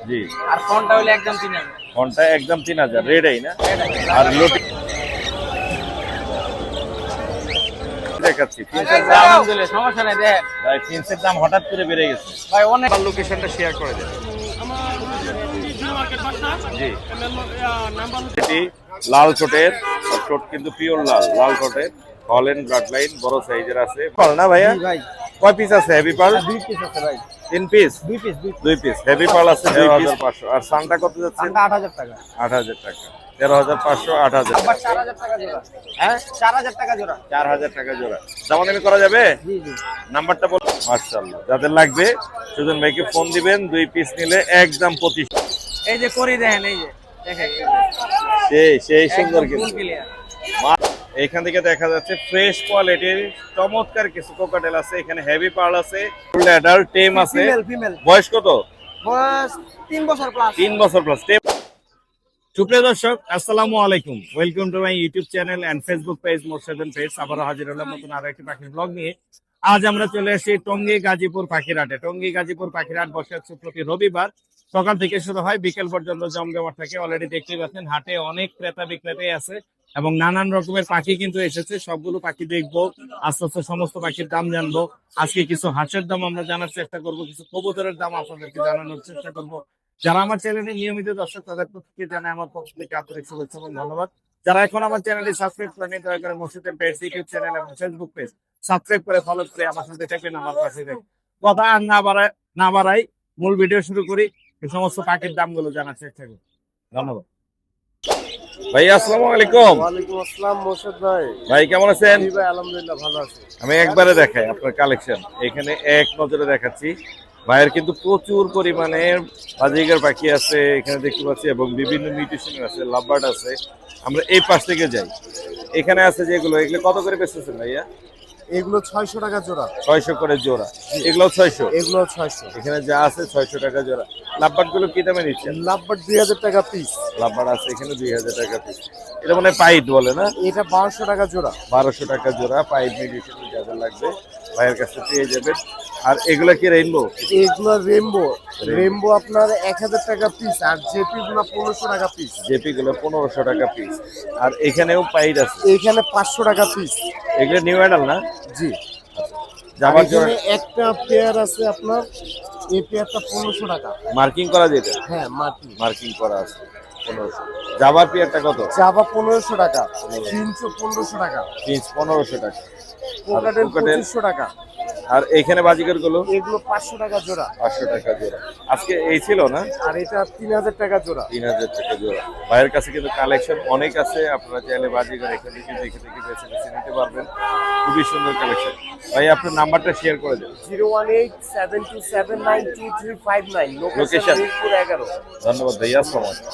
জি। আর ফোনটা হলো একদম 3000। ফোনটা একদম 3000 রেডাই না? আর লোটি দেখাচ্ছি। ফিন্সের দাম আলহামদুলিল্লাহ সমস্যা নাই দেখেন। ভাই ফিন্সের দাম হঠাৎ করে বেড়ে গেছে। ভাই অনেক আমার লোকেশনটা শেয়ার করে দেন। জি। এটি লাল ছোটের, ছোট কিন্তু পিওর লাল, লাল ছোটের হলেন ব্লাড লাইন বড় সাইজের আছে। পাল না ভাইয়া? ভাই কয় পিস আছে হেভি পাল? 2 পিস আছে ভাই। 3 পিস? 2 পিস 2 পিস হেভি পাল আছে 2500। আর সানটা কত যাচ্ছে? ঠান্ডা 8000 টাকা। 8000 টাকা। 13500 8000 আবার টাকা। 4000 টাকা জোড়া। হ্যাঁ 4000 টাকা জোড়া। 4000 টাকা জোড়া। দামাদামি করা যাবে? জি জি। নাম্বারটা বল। মাশাআল্লাহ যাদের লাগবে সুজন ভাইকে ফোন দিবেন। 2 পিস নিলে একদম 25। এই যে করি দেখেন এই যে দেখেন সেই সুন্দর একদম ফুল কিন্তু ক্লিয়ার। এখান থেকে দেখা যাচ্ছে ফ্রেশ কোয়ালিটির চমৎকার কিছু কোকাটেল আছে। এখানে হেভি পার্ল আছে, ফুল অ্যাডাল্ট টেম আছে। ফিমেল বয়স কত? বয়স 3 বছর প্লাস। 3 বছর প্লাস টেম। সুপ্রিয় দর্শক আসসালামু আলাইকুম, welcome to my YouTube channel and Facebook page Morshedul page. আবারও হাজির হলাম নতুন আরো একটি পাখির ব্লগ নিয়ে। আজ আমরা চলে এসেছি টঙ্গী গাজীপুর পাখিরহাটে। টঙ্গী গাজীপুর পাখিরহাট বসে আছে প্রতি রবিবার সকাল থেকে শুরু হয়, বিকেল পর্যন্ত জমজমাট থাকে। অলরেডি দেখতেই পাচ্ছেন হাটে অনেক ক্রেতা বিক্রেতাই আছে এবং নানান রকমের পাখি কিন্তু এসেছে। সবগুলো পাখি দেখবো, আস্তে আস্তে সমস্ত পাখির দাম জানবো। আজকে কিছু হাঁসের দাম আমরা জানার চেষ্টা করবো, কিছু কবুতরের দাম আপনাদেরকে জানানোর চেষ্টা করবো। যারা আমার চ্যানেলে নিয়মিত দর্শক তাদের প্রত্যেককে জানাই আমার পক্ষ থেকে আন্তরিক শুভেচ্ছা এবং ধন্যবাদ। যারা এখন আমার চ্যানেলটি সাবস্ক্রাইব করেনি দয়া করে মোরশেদের পেজ, ইউটিউব চ্যানেল এবং ফেসবুক পেজ সাবস্ক্রাইব করে ফলো করে আমার সাথে থাকবেন, আমার পাশে থাকবেন। কথা আর না বাড়াই মূল ভিডিও শুরু করি। এই সমস্ত পাখির দামগুলো জানার চেষ্টা করি। ধন্যবাদ। ভাই আসসালামু আলাইকুম। ওয়ালাইকুম আসসালাম মোর্শেদ ভাই। ভাই কেমন আছেন? জি ভাই আলহামদুলিল্লাহ ভালো আছি। আমি একবারে দেখাই আপনার কালেকশন, এখানে এক নজরে দেখাচ্ছি। ভাইয়ের কিন্তু প্রচুর পরিমাণে বাজিগার পাখি আছে এখানে দেখতে পাচ্ছি এবং বিভিন্ন মিউটেশন আছে, লাভবার্ড আছে। আমরা এই পাশ থেকে যাই, এখানে আছে যেগুলো, এগুলো কত করে বেচতেছেন ভাইয়া? এগুলো 600 টাকা জোড়া। 600 করে জোড়া। এগুলো 600? এগুলো 600। এখানে যা আছে 600 টাকা জোড়া। লাভবার্ড গুলো কি দামে নিচ্ছেন? লাভবার্ড 2000 টাকা পিস। লাভবার্ড আছে এখানে 2000 টাকা পিস। এটা মানে পাইট বলে না? এটা 1200 টাকা জোড়া। 1200 টাকা জোড়া। পাইট মিউটেশন যাদের লাগবে ভাইয়ের কাছে পেয়ে যাবেন। আর এগুলো কি রেইনবো? এগুলো রেমবো। রেমবো আপনার 1000 টাকা পিস আর জেপি গুলো 1500 টাকা পিস। জেপি গুলো 1500 টাকা পিস। আর এখানেও পাইট আছে। এখানে 500 টাকা পিস। এগুলো নিউ অ্যাডাল না? জি। জামার জন্য এখানে একটা পেয়ার আছে আপনার, এই পেয়ারটা 1500 টাকা। মার্কিং করা যেটা? হ্যাঁ মার্কিং। মার্কিং করা আছে 1500। জাবার পেয়ারটা কত? জাভা 1500 টাকা। ফিঞ্চ 1500 টাকা। পিস 1500 টাকা। Cockatiel cockatiel? 2500 টাকা। আর এখানে বাজিকার গুলো এগুলো 500 টাকা জোড়া। 500 টাকা জোড়া। আজকে এই ছিল না? আর এটা 3000 টাকা জোড়া। 3000 টাকা জোড়া। ভাইয়ের কাছে কিন্তু কালেকশন অনেক আছে, আপনারা চাইলে বাজিকার এখান থেকে দেখে দেখে বেছে বেছে নিতে পারবেন। খুবই সুন্দর কালেকশন। ভাই আপনার নাম্বারটা শেয়ার করে দেন। 01872792359। লোকেশন? মিরপুর 11। ধন্যবাদ ভাইয়া। আসসালামু আলাইকুম।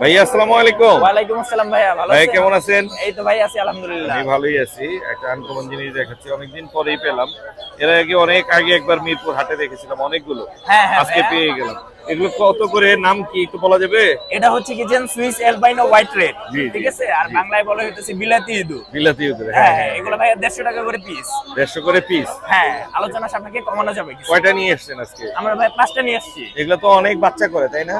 ভাইয়া আসসালামু আলাইকুম। ওয়ালাইকুম আসসালাম ভাইয়া, ভালো ভাই আছেন? কেমন আছেন? এই তো ভাই আছি আলহামদুলিল্লাহ। আমি ভালোই আছি। একটা আনকমন জিনিস দেখাচ্ছি, অনেকদিন পরেই পেলাম। এর আগে অনেক আগে একবার মিরপুর হাটে দেখেছিলাম অনেকগুলো, হ্যাঁ হ্যাঁ আজকে ভাইয়া। পেয়ে গেলাম। এগুলো কত করে, নাম কি একটু বলা যাবে? এটা হচ্ছে কি যেন সুইস অ্যালবাইনো হোয়াইট রেড, জি, জি, ঠিক আছে? আর জি। বাংলায় বলা হইতেছে বিলাতি ইঁদুর। বিলাতি উদ্রে? হ্যাঁ হ্যাঁ হ্যাঁ, হ্যাঁ। এগুলো ভাইয়া 150 টাকা করে পিস। 150 করে পিস। হ্যাঁ, আলোচনা সাপেক্ষে কমানো যাবে কিছু। কয়টা নিয়ে এসেছেন আজকে? আমরা ভাই 5টা নিয়ে আসছি। এগুলো তো অনেক বাচ্চা করে তাই না?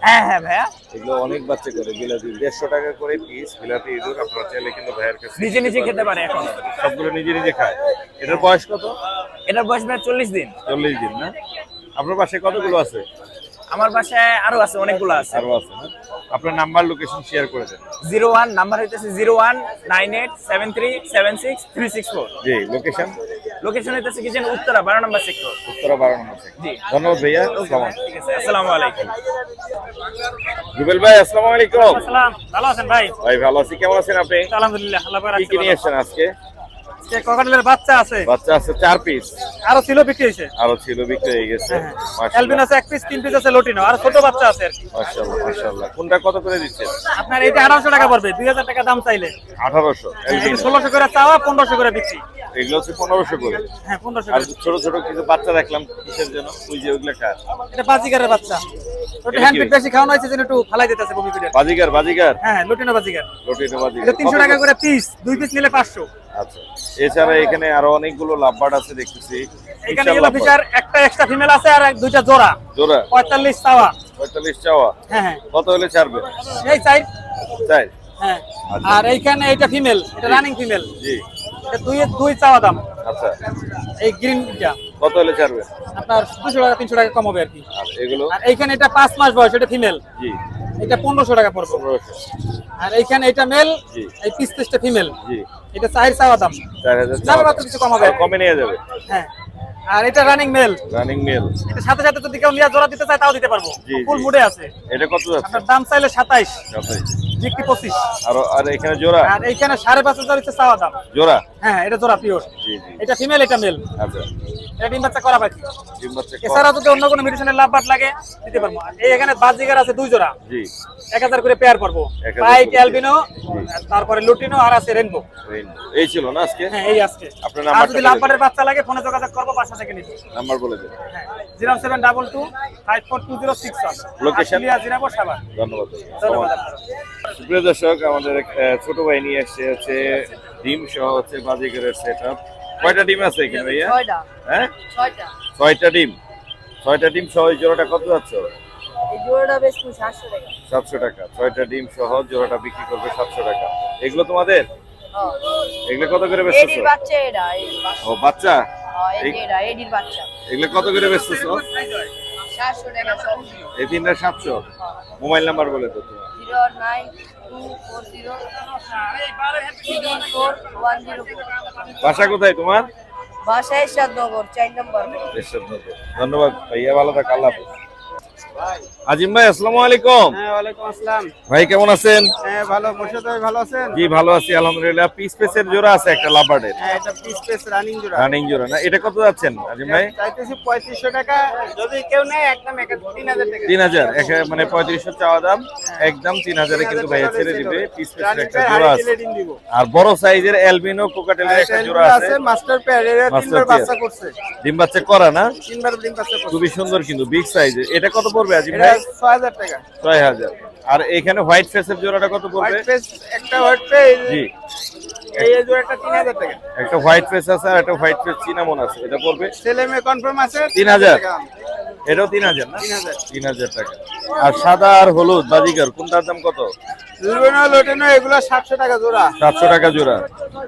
হ্যাঁ হ্যাঁ ভাইয়া, এগুলো অনেক বাচ্চা করে বিলাতি। 150 টাকা করে পিস বিলাতি ইঁদুর। আপনারা চাইলে কিন্তু ভাইয়ের কাছে নিজে নিজে খেতে পারে এখন। সবগুলো নিজে নিজে খায়। এটার বয়স কত? এটার বয়স ভাই 40 দিন। 40 দিন না? আপনার পাশে কতগুলো আছে? আমার বাসায় আরো আছে, অনেকগুলো আছে। আরো আছে না? আপনার নাম্বার লোকেশন শেয়ার করে দেন। 01 নাম্বার হইতেছে 019873763664। জি, লোকেশন? লোকেশন হইতেছে কি যেন উত্তরা 12 নম্বর সেক্টর। উত্তরা 12 নম্বর থেকে। জি। ধন্যবাদ ভাইয়া। আসসালামু আলাইকুম। ঠিক আছে, আসসালামু আলাইকুম। রুবেল ভাই আসসালামু আলাইকুম। আসসালাম, ভালো আছেন ভাই? ভাই ভালো আছি, কেমন আছেন আপনি? আলহামদুলিল্লাহ, আল্লাহ পাক কি কি নিয়ে এসেছেন আজকে? আজকে ককাটেলের বাচ্চা আছে, বাচ্চা আছে 4 পিস। আরো ছিল বিক্রি হয়েছে। আরো ছিল বিক্রি হয়ে গেছে। অ্যালবিন মাশাআল্লাহ আছে 1 পিস, 3 পিস আছে লটিনো, আর ছোট বাচ্চা আছে আর কি। মাশাআল্লাহ মাশাআল্লাহ। কোনটা কত করে দিচ্ছেন? আপনার এইটা 1800 টাকা পড়বে, 2000 টাকা দাম চাইলে। 1800 এলবিনো। 1600 করে চাওয়া, 1500 করে বিক্রি। এগুলো হচ্ছে 1500 করে। হ্যাঁ 1500 আর করে। ছোট ছোট কিছু বাচ্চা দেখলাম, কিসের জন্য? ওই যে ওগুলা কার? এটা বাজিগারের বাচ্চা। ওটা এটা হ্যান্ড কি? ফিড বেশি খাওয়ানো হয়েছে যেন একটু ফালাই দিতেছে বমি করে। বাজিগার বাজিগার? হ্যাঁ লটিনো বাজিগার। লটিনো বাজিগার। এটা 300 টাকা করে পিস, 2 পিস নিলে 500। আচ্ছা, এছাড়া এখানে আরো অনেকগুলো লাভবার্ড আছে দেখতেছি। এখানে বিশাল ইয়েলো লাভবার্ড। ফিশার একটা এক্সট্রা ফিমেল আছে আর দুইটা জোড়া জোড়া 45 চাওয়া। 45 চাওয়া। হ্যাঁ হ্যাঁ কত হলে ছাড়বে? এই চাই। তাই? হ্যাঁ আচ্ছা। আর এইখানে এটা ফিমেল, এটা রানিং ফিমেল, জি। এটা দুই চাওয়া দাম। আচ্ছা, এই গ্রিনটা কত হলে ছাড়বে? আপনার 200 টাকা 300 টাকা কম হবে আর কি। আর এগুলো? আর এইখানে এটা 5 মাস বয়স, এটা ফিমেল, জি। এটা 1500 টাকা পড়বে। 1500। আর এইখানে এটা মেল, জি। এই পিসটা ফিমেল, জি। এটা 4 চাওয়া দাম। 4000 দামে মাত্র কিছু কম হবে। আর কমে নিয়ে যাবে। হ্যাঁ আর এটা রানিং মেল, রানিং মেল। এটা সাথে সাথে যদি কেউ নিয়ে জোড়া দিতে চায় তাও দিতে পারবো, জি, ফুল জি। মুডে আছে। এটা কত যাচ্ছে? আপনার দাম চাইলে 27, সাতাইশ। বিক্রি 25। আর এখানে জোড়া? আর এইখানে 5,500 হচ্ছে চাওয়া দাম। জোড়া? হ্যাঁ এটা জোড়া পিওর। জি জি। এটা ফিমেল, এটা মেল। আচ্ছা, এটা ডিম বাচ্চা করা বাকি। ডিম বাচ্চা করা। এছাড়া যদি অন্য কোনো মেডিসিনের লাভ বাট লাগে দিতে পারবো। আর এই এখানে বাজিগার আছে 2 জোড়া, জি। 1000 করে পেয়ার পড়বো। 1000 হোয়াইট করে অ্যালবিনো, তারপরে লুটিনো আর আছে রেনবো। এই ছিল না আজকে? হ্যাঁ এই আজকে। আপনার আর নাম্বারটা যদি লাভ বাটের বাচ্চা লাগে ফোনে যোগাযোগ করবো, বাসা থেকে নিতে। নাম্বার বলে দিন। হ্যাঁ 0722542061। লোকেশন? জিরাবো সাভার। ধন্যবাদ। ধন্যবাদ আপনার। সুপ্রিয় দর্শক, আমাদের এক ছোট ভাই নিয়ে এসেছে হচ্ছে ডিম সহ হচ্ছে বাজিগরের সেটআপ। কয়টা ডিম আছে এখানে ভাইয়া? 6টা। হ্যাঁ 6টা। 6টা ডিম। 6টা ডিম সহ এই জোড়াটা কত যাচ্ছে? এই জোড়াটা বেশ 700 টাকা। 700 টাকা। 6টা ডিম সহ জোড়াটা বিক্রি করবে 700 টাকা। এগুলো তোমাদের? হ্যাঁ। এগুলো কত করে বেচতেছো? এডির বাচ্চা এটা, এই বাচ্চা। ও বাচ্চা। হ্যাঁ এই যে এটা এডির বাচ্চা। এগুলো কত করে বেচতেছো? 700 টাকা সব। এই তিনটা 700। মোবাইল নাম্বার বলে তো তোমার। 092403410। বাসা কোথায় তোমার? বাসায় সাতনগর 4 নম্বর। ধন্যবাদ ভাইয়া, ভালো থাক, আল্লাহ হাফেজ। আজিম ভাই, আসসালামু আলাইকুম। হ্যাঁ ওয়ালাইকুম আসসালাম। ভাই কেমন আছেন? হ্যাঁ ভালো, মোর্শেদ ভাই ভালো আছেন? জি ভালো আছি আলহামদুলিল্লাহ। পিস পেসের জোড়া আছে একটা লাভার্ডের। হ্যাঁ এটা পিস পিস রানিং জোড়া। রানিং জোড়া না? এটা কত যাচ্ছেন আজিম ভাই? চাইতেছি 3500 টাকা, যদি কেউ নেয় একদম 3000 টাকা। 3000 মানে 3500 চাওয়া দাম, একদম 3000 এ কিন্তু ভাইয়া ছেড়ে দিবে। পিস পেসের একটা জোড়া আছে। আর বড় সাইজের অ্যালবিনো কোকাটেলের একটা জোড়া আছে। মাস্টার পেয়ার, এর মাস্টার তিনবার পেয়ার। বাচ্চা করছে। ডিম বাচ্চা করা না? তিনবার ডিম বাচ্চা করছে। খুবই সুন্দর কিন্তু বিগ সাইজের। এটা কত পড়বে আজিম এটা ভাই? 6000 টাকা। 6000। আর এখানে হোয়াইট ফেসের জোড়াটা কত পড়বে? হোয়াইট ফেস, একটা হোয়াইট ফেস, জি। এই জোড়াটা 3000 টাকা। একটা হোয়াইট ফেস আছে আর একটা হোয়াইট ফেস চিনামন আছে, এটা পড়বে ছেলে মেয়ে কনফার্ম আছে 3000। টাকা। এটাও 3000 না? 3000। 3000 টাকা। আর সাদা আর হলুদ বাজিকার কোনটার দাম কত? লুটিনো লুটিনো এগুলো 700 টাকা জোড়া। 700 টাকা জোড়া।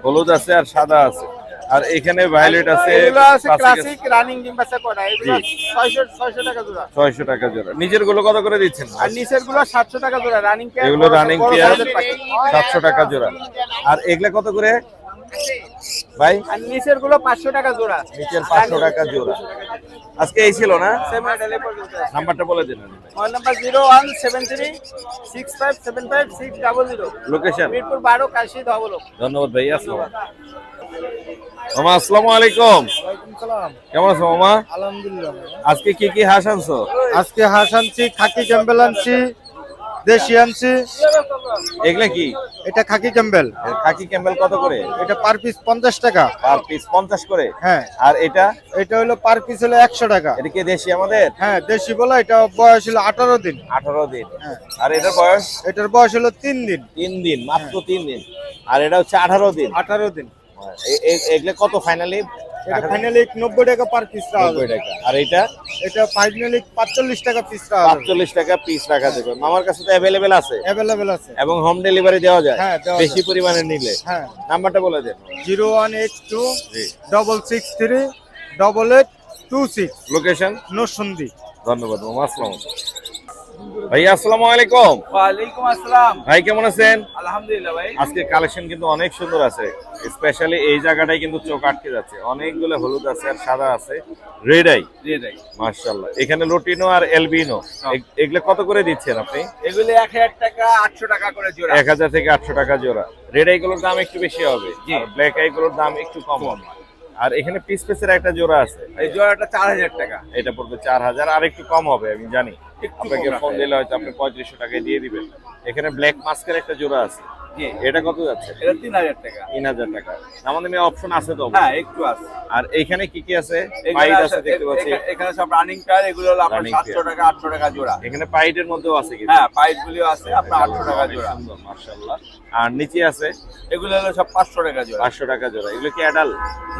হলুদ আছে আর সাদা আছে। আর এখানে ভায়োলেট আছে, এগুলো আছে classic ক্লাসিক রানিং ডিম বাচ্চা করা, এগুলো জি। 600 টাকা জোড়া। 600 টাকা জোড়া। নিজের গুলো কত করে দিচ্ছেন? আর নিচের গুলো 700 টাকা জোড়া। রানিং পেয়ার, এগুলো রানিং পেয়ার সাইজের পাখি। 700 টাকা জোড়া। আর এগুলা কত করে ভাই? আর নিচের গুলো 500 টাকা জোড়া। নিচের 500 টাকা জোড়া। আজকে এই ছিল না? সেম মডেলে পর্যন্ত আছে। নাম্বারটা বলে দিন। Mobile number 01736575600। লোকেশন? মিরপুর 12 কাশি ধবলক। ধন্যবাদ ভাই, আসসালাম। মামা আসসালামু আলাইকুম। কেমন আছো মামা? আলহামদুলিল্লাহ। আজকে কি কি হাঁস আনছো? আজকে হাঁস আনছি, খাকি ক্যাম্বেল আনছি, দেশি আনছি। এগুলা কি? এটা খাকি ক্যাম্বেল, খাকি ক্যাম্বেল কত করে? এটা পার পিস 50 টাকা। পার পিস 50 করে? হ্যাঁ। আর এটা? এটা হলো পার পিস হলো 100 টাকা। এটা কি দেশি আমাদের? হ্যাঁ দেশি বলা, এটা বয়স হলো 18 দিন। 18 দিন। হ্যাঁ। আর এটার বয়স? এটার বয়স হলো 3 দিন। 3 দিন, মাত্র 3 দিন। আর এটা হচ্ছে 18 দিন। 18 দিন। এগুলা কত ফাইনালি? এটা ফাইনালি 90 টাকা পার পিস রাখা 90 যাবে। টাকা। আর এটা? এটা ফাইনালি 45 টাকা পিস রাখা যাবে। 45 টাকা পিস রাখা যাবে। মামার কাছে তো অ্যাভেলেবেল আছে অ্যাভেলেবেল আছে। এবং হোম ডেলিভারি দেওয়া যায় হ্যাঁ, দেওয়া বেশি যায়। পরিমাণে নিলে। হ্যাঁ। নাম্বারটা বলে দেন। 0182 জি। 663 8826। লোকেশন? নরসিংদী। ধন্যবাদ মামা, আসসালামু আলাইকুম। ভাইয়া আসসালামু আলাইকুম। ওয়ালাইকুম আসসালাম। ভাই কেমন আছেন? আলহামদুলিল্লাহ ভাই। আজকে কালেকশন কিন্তু অনেক সুন্দর আছে, স্পেশালি এই জায়গাটায় কিন্তু চোখ আটকে যাচ্ছে। অনেকগুলো হলুদ আছে আর সাদা আছে, রেড আই। মাশাআল্লাহ। এখানে লুটিনো আর এলবিনো, এগুলো কত করে দিচ্ছেন আপনি? এগুলি 1000 টাকা 800 টাকা করে জোড়া। 1000 থেকে 800 টাকা জোড়া। রেড আই গুলোর দাম একটু বেশি হবে, আর ব্ল্যাক আই গুলোর দাম একটু কম হবে। আর এখানে পিস পিসের একটা জোড়া আছে, এই জোড়াটা 4000 টাকা। এটা পড়বে 4000, আর একটু কম হবে আমি জানি। আপনাকে ফোন দিলে হয়তো আপনি 3500 টাকায় দিয়ে দিবেন। এখানে ব্ল্যাক মাস্কের একটা জোড়া আছে, জি। এটা কত যাচ্ছে? এটা 3000 টাকা। 3000 টাকা। আমাদের অপশন আছে তো? হ্যাঁ, একটু আছে। আর এইখানে কি কি আছে? এখানে পাইড আছে আছে- দেখতে পাচ্ছি। এখানে সব রানিং টায়ার, এগুলো হলো আপনার Running 700 টায়ার। টাকা 800 টাকা জোড়া। এখানে পাইডের মধ্যেও আছে কিছু। হ্যাঁ, পাইপ গুলিও আছে আপনার 800 টাকা জোড়া। সুন্দর, মাশাআল্লাহ। আর নিচে আছে এগুলো হলো সব 500 টাকা জোড়া। 500 টাকা জোড়া। এগুলো কি অ্যাডাল?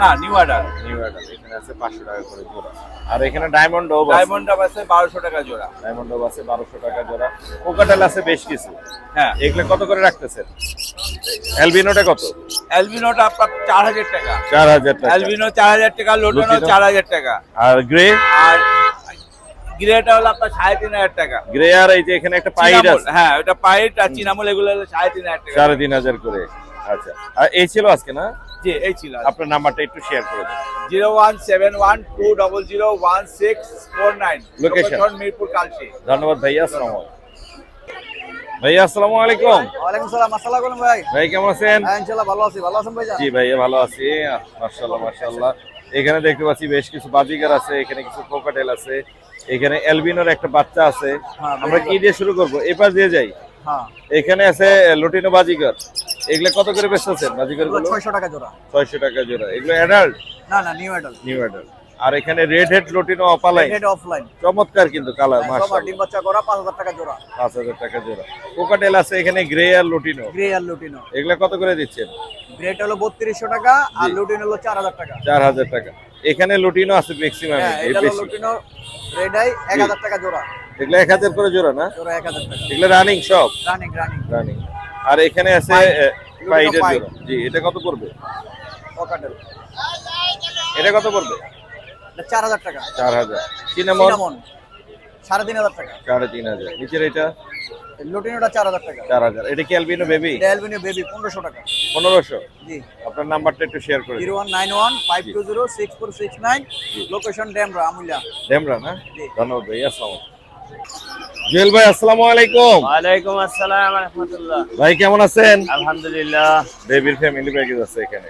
না, নিউ অর্ডার। New adult. এখানে আছে 500 টাকা করে জোড়া। আর এখানে ডায়মন্ড ডব আছে। ডায়মন্ড আপ আছে 1200 টাকা জোড়া। ডায়মন্ড ডব আছে 1200 টাকা জোড়া। কোকাটেল আছে বেশ কিছু। হ্যাঁ, এগুলো কত করে রাখতেছেন? অ্যালবিনোটা কত? অ্যালবিনোটা আপনার 4000 টাকা। 4000 টাকা। অ্যালবিনো 4000 টাকা, লোটানো লুটিনো? 4000 টাকা। আর গ্রে? আর গ্রেটা হলো আপনার 3500 টাকা। গ্রে আর এই যে এখানে একটা পাইড চিনামল, আছে হ্যাঁ ওটা পাইট আর চিনামল, এগুলো হলো 3500 টাকা। 3500 করে। আচ্ছা। আর এই ছিল আজকে না? জি, এই ছিল। আপনার নাম্বারটা একটু শেয়ার করে দেন। 01712001649। Location? মিরপুর কালচি। ধন্যবাদ ভাইয়া, আসসালামু আলাইকুম। ভাইয়া আসসালামু আলাইকুম। ওয়ালাইকুম সালাম, আসসালামু আলাইকুম ভাই। ভাই কেমন আছেন? হ্যাঁ ইনশাআল্লাহ ভালো আছি। ভালো আছেন ভাইজান? জি ভাইয়া ভালো আছি, মাশাআল্লাহ মাশাআল্লাহ। এখানে দেখতে পাচ্ছি বেশ কিছু বাজিগার আছে, এখানে কিছু কোকাটেল আছে, এখানে অ্যালবিনোর একটা বাচ্চা আছে। হ্যাঁ, আমরা কি দিয়ে শুরু করব? এপাশ দিয়ে যাই। হ্যাঁ, এখানে আছে লুটিনো বাজিগার। এগুলা কত করে বেচতেছেন বাজিগার এগুলো গুলো? 600 টাকা জোড়া। 600 টাকা জোড়া। এগুলো অ্যাডাল্ট? না না, নিউ অ্যাডাল্ট। New adult. আর এখানে red head lutino opaline, red opaline. চমৎকার কিন্তু কালার, সবার মাশাআল্লাহ। ডিম বাচ্চা করা 5000 টাকা জোড়া। 5000 টাকা জোড়া। কোকাটেল আছে এখানে গ্রে আর লুটিনো। গ্রে আর লুটিনো। এগুলা কত করে দিচ্ছেন? গ্রেটা হলো 3200 টাকা আর জি। লুটিনো হলো 4000 টাকা। 4000 টাকা। এখানে লুটিনো আছে ম্যাক্সিমাম, হ্যাঁ, এই এটা হলো বেশি। লুটিনো রেড আই 1000 টাকা জোড়া। এগুলা 1000 করে জোড়া না? জোড়া 1000 টাকা। এগুলা রানিং সব? Running running. রানিং। আর এখানে আছে পাইডের জোড়া। জি, এটা কত পড়বে? পকাটেল। এটা কত পড়বে? এটা 4000 টাকা। 4000। সিনামন? সিনামন 3500 টাকা। 3500। নিচের এটা লুটিনোটা 4000 টাকা। 4000। এটা কি অ্যালবিনো বেবি? এটা অ্যালবিনো বেবি 1500 টাকা। 1500। জি। আপনার নাম্বারটা একটু শেয়ার করে দিন। 019152064669। লোকেশন ডেমরা আমুলিয়া। ডেমরা না? জি। ধন্যবাদ ভাই, আসসালামু আলাইকুম। জুয়েল ভাই আসসালামু আলাইকুম। ওয়ালাইকুম আসসালাম ওয়া রাহমাতুল্লাহ। ভাই কেমন আছেন? আলহামদুলিল্লাহ। বেবির ফ্যামিলি প্যাকেজ আছে এখানে।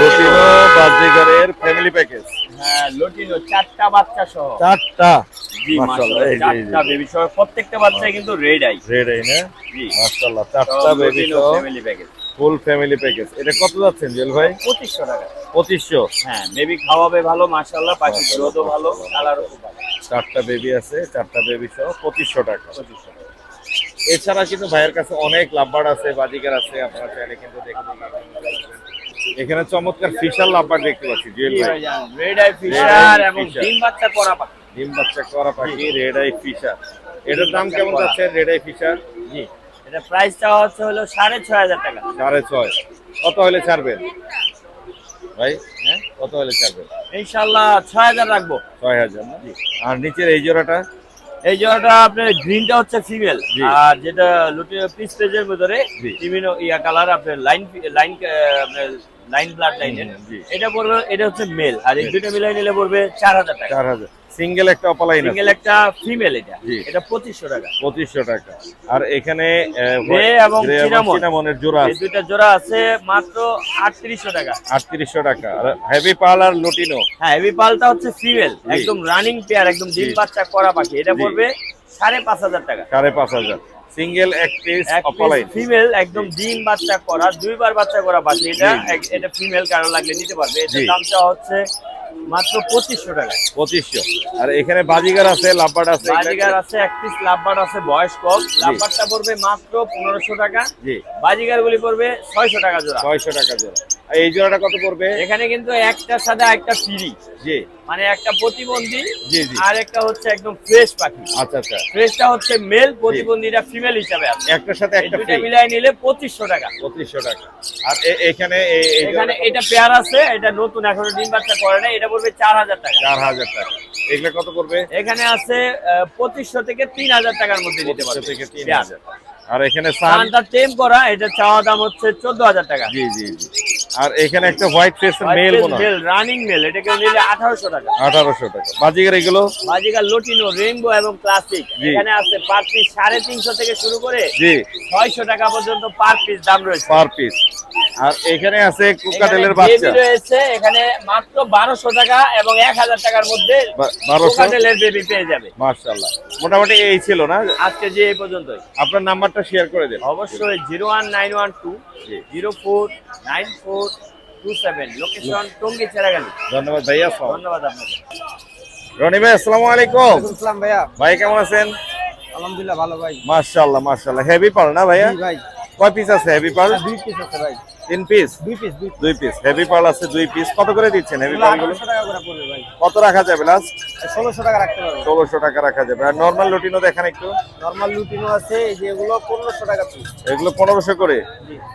লুটিনো বাজিগারের ফ্যামিলি প্যাকেজ। হ্যাঁ, লোটিনো 4টা বাচ্চা সহ। 4টা। জি, মাশাআল্লাহ, এই যে, এই যে। 4টা বেবি সহ, প্রত্যেকটা বাচ্চাই কিন্তু রেড আই। রেড আই না? জি। মাশাআল্লাহ, 4টা বেবি লোটিনো সহ family package. Full family package. এটা কত যাচ্ছেন জুয়েল ভাই? 2500 টাকা। 2500। হ্যাঁ, বেবি খাওয়াবে ভালো, মাশাআল্লাহ, পাখি গ্রোথও ভালো, কালারও খুব ভালো। 4টা বেবি আছে, 4টা বেবি সহ 2500 টাকা। এছাড়া কিন্তু ভাইয়ের কাছে অনেক লাভবার্ড আছে, বাজিকার আছে, আপনারা চাইলে কিন্তু দেখে এখানে চমৎকার ফিশার লাভবার্ড দেখতে পাচ্ছি জুয়েল জি ভাই। ভাইজান, রেড আই ফিশার এবং ফিশার। ডিম বাচ্চা করা পাখি। ডিম বাচ্চা করা পাখি রেড আই ফিশার। এটার দাম কেমন যাচ্ছে রেড আই ফিশার? জি, এটা প্রাইসটা হচ্ছে হলো 6500 টাকা। 6.5। কত হলে ছাড়বেন ভাই? হ্যাঁ, কত হলে ছাড়বেন? ইনশাআল্লাহ 6000 রাখবো। 6000 না? আর নিচের এই জোড়াটা? এই জোড়াটা আপনার গ্রিনটা হচ্ছে ফিমেল, জি। আর যেটা লুটিনো পিস পেজের ভিতরে জি। বিভিন্ন ইয়া কালার আপনার লাইন লাইন আপনার লাইন ব্লাড লাইনের, জি। এটা পড়বে, এটা হচ্ছে মেল, আর এই Male। দুটো মিলাই নিলে পড়বে 4000 টাকা। 4000। সিঙ্গেল একটা অপালাইন আছে সিঙ্গেল একটা ফিমেল, এটা জি। এটা 2500 টাকা। 2500 টাকা। আর এখানে গ্রে এবং চিনামন, চিনামনের জোড়া এই আছে দুইটা জোড়া আছে মাত্র 3800 টাকা। 3800 টাকা। আর হেভি পাল আর লুটিনো? হ্যাঁ, হেভি পালটা হচ্ছে ফিমেল, একদম রানিং পেয়ার, একদম ডিম জি। বাচ্চা করা পাখি, এটা জি। পড়বে 5500 টাকা। 5500। সিঙ্গেল এক পিস অপালাইন। ফিমেল, একদম ডিম বাচ্চা করা, দুইবার বাচ্চা করা পাখি, এটা জি। এটা ফিমেল, কারো লাগলে নিতে পারবে। এটার জি। দামটা হচ্ছে মাত্র 2500 টাকা। 2500। আর এখানে বাজিগার আছে, লাভবার্ড আছে। বাজিগার আছে, এক পিস লাভবার্ড আছে, বয়স কম, লাভবার্ডটা পড়বে মাত্র 1500 টাকা। জি। বাজিগার গুলি পড়বে 600 টাকা জোড়া। 600 টাকা জোড়া। আর এই জোড়াটা কত পড়বে? এখানে কিন্তু একটার সাথে একটা ফ্রি, জি মানে একটা প্রতিবন্ধী জি জি। আর একটা হচ্ছে একদম ফ্রেশ পাখি। আচ্ছা আচ্ছা। ফ্রেশটা হচ্ছে মেল, প্রতিবন্ধীটা ফিমেল হিসাবে আছে। একটার সাথে এই একটা দুইটা ফ্রি। মিলাই নিলে 2500 টাকা। 2500 টাকা। আর এখানে এখানে এটা পেয়ার আছে, এটা নতুন, এখনো ডিম বাচ্চা করে না, এটা পড়বে 4000 টাকা। 4000 টাকা। এগুলো কত পড়বে? এখানে আছে 2500 থেকে 3000 টাকার মধ্যে দিতে 2500 পারবে থেকে পেয়ার। 3000। আর এখানে সান? সানটা টেম করা, এটা চাওয়া দাম হচ্ছে 14000 টাকা। জি জি জি। আর এখানে একটা হোয়াইট ফেস মেল মনে হয়। মেল, রানিং মেল, এটাকে নিলে 1800 টাকা। 1800 টাকা। বাজিগার এগুলো? বাজিকার লটিনো, রেইনবো এবং ক্লাসিক, জি। এখানে আছে পার পিস 350 থেকে শুরু করে জি। 600 টাকা পর্যন্ত পার পিস দাম রয়েছে। Per piece. আর এখানে আছে কোকাটেলের বাচ্চা বেবি রয়েছে এখানে মাত্র 1200 টাকা এবং 1000 টাকার মধ্যে 1200 কোকাটেলের বেবি পেয়ে যাবে। মাশাআল্লাহ, মোটামুটি এই ছিল না? আজকে যে এই পর্যন্তই। আপনার নাম্বারটা শেয়ার করে দেন। অবশ্যই 01912 049427, লোকেশন টঙ্গী চেরাগালি। ধন্যবাদ ভাইয়া। ধন্যবাদ আপনাকে। রনি ভাই আসসালামু আলাইকুম। ইসলাম ভাইয়া, ভাই কেমন আছেন? আলহামদুলিল্লাহ ভালো ভাই। মাশাআল্লাহ মাশাআল্লাহ, হেভি পাল না ভাইয়া? ভাই কয় পিস আছে হেভি পাল? 2 পিস আছে ভাই। 3 পিস? 2 পিস 2 পিস হেভি পাল আছে 2 পিস। কত করে দিচ্ছেন হেভি পাল গুলো? 1800 টাকা করে পড়বে ভাই। কত রাখা যাবে লাস্ট? 1600 টাকা রাখতে পারবে। 1600 টাকা রাখা যাবে। আর নরমাল লুটিনো দেখেন একটু। নরমাল লুটিনো আছে এই যে এগুলো 1500 টাকা পিস। এগুলো 1500 করে।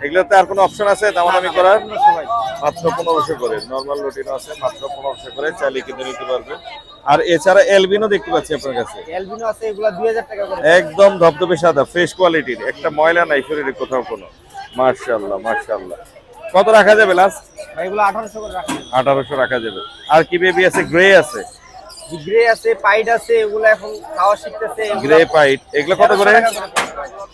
এগুলোতে আর কোনো অপশন আছে দামাদামি করার? 1500 ভাই। মাত্র 1500 করে। নরমাল লুটিনো আছে মাত্র 1500 করে, চাইলে কিনে নিতে পারবে। আর এছাড়া এলবিনো দেখতে পাচ্ছি আপনার কাছে। এলবিনো আছে এগুলো 2000 টাকা করে। একদম ধবধবে সাদা, ফ্রেশ কোয়ালিটির, একটা ময়লা নাই শরীরে কোথাও কোনো। মাশাআল্লাহ মাশাআল্লাহ। কত রাখা যাবে লাস্ট? ভাই এগুলো 1800 করে রাখতে। 1800 রাখা যাবে। আর কি বেবি আছে? গ্রে আছে, গ্রে আছে, পাইড আছে, এগুলো এখন খাওয়া শিখতেছে। Grey pint. এগুলো কত করে?